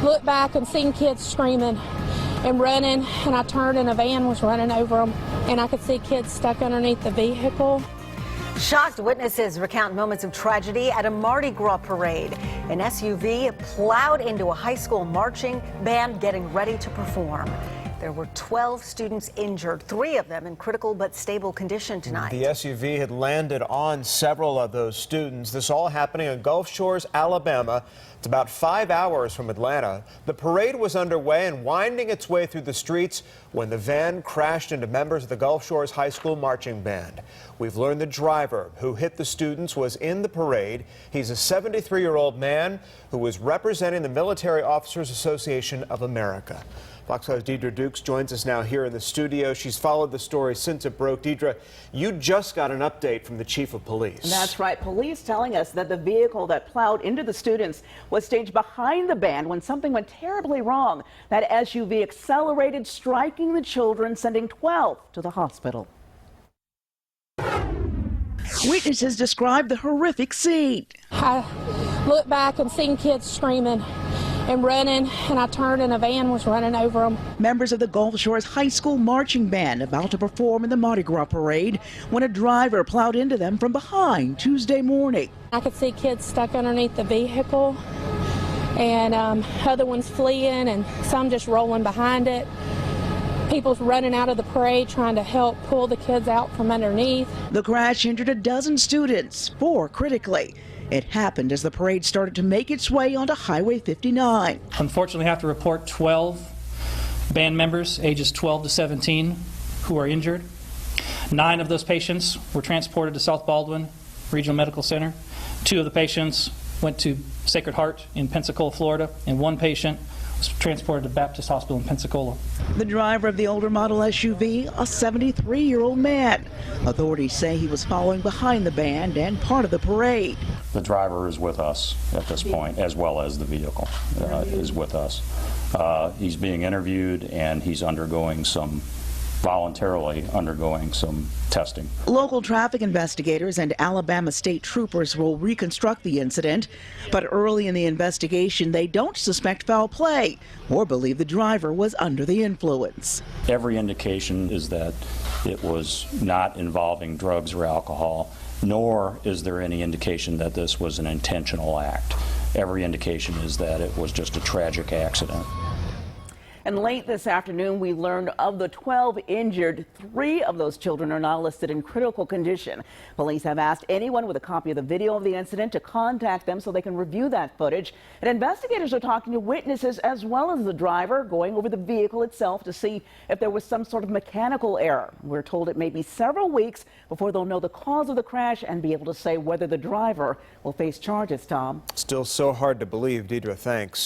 looked back and seen kids screaming and running, and I turned and a van was running over them, and I could see kids stuck underneath the vehicle. Shocked witnesses recount moments of tragedy at a Mardi Gras parade. An SUV plowed into a high school marching band getting ready to perform. There were 12 students injured, 3 of them in critical but stable condition tonight. The SUV had landed on several of those students. This all happening in Gulf Shores, Alabama. It's about 5 hours from Atlanta. The parade was underway and winding its way through the streets when the van crashed into members of the Gulf Shores High School marching band. We've learned the driver who hit the students was in the parade. He's a 73-year-old man who was representing the Military Officers Association of America. Fox 5's Deidre Dukes joins us now here in the studio. She's followed the story since it broke. Deidre, you just got an update from the chief of police. That's right. Police telling us that the vehicle that plowed into the students was staged behind the band when something went terribly wrong. That SUV accelerated, striking the children, sending 12 to the hospital. Witnesses described the horrific scene. I looked back and seen kids screaming and running, and I turned and a van was running over them. Members of the Gulf Shores High School marching band about to perform in the Mardi Gras parade when a driver plowed into them from behind Tuesday morning. I could see kids stuck underneath the vehicle, and other ones fleeing and some just rolling behind it. People's running out of the parade trying to help pull the kids out from underneath. The crash injured a dozen students, 4 critically. It happened as the parade started to make its way onto Highway 59. Unfortunately, I have to report 12 band members ages 12 to 17 who are injured. 9 of those patients were transported to South Baldwin Regional Medical Center. 2 of the patients went to Sacred Heart in Pensacola, Florida, and 1 patient was transported to Baptist Hospital in Pensacola. The driver of the older model SUV, a 73-year-old man. Authorities say he was following behind the band and part of the parade. The driver is with us at this point, as well as the vehicle is with us. He's being interviewed, and he's voluntarily undergoing some testing. Local traffic investigators and Alabama state troopers will reconstruct the incident, but early in the investigation they don't suspect foul play or believe the driver was under the influence. Every indication is that it was not involving drugs or alcohol, nor is there any indication that this was an intentional act. Every indication is that it was just a tragic accident. And late this afternoon, we learned of the 12 injured. 3 of those children are now listed in critical condition. Police have asked anyone with a copy of the video of the incident to contact them so they can review that footage. And investigators are talking to witnesses as well as the driver, going over the vehicle itself to see if there was some sort of mechanical error. We're told it may be several weeks before they'll know the cause of the crash and be able to say whether the driver will face charges, Tom. Still so hard to believe. Deidre, thanks.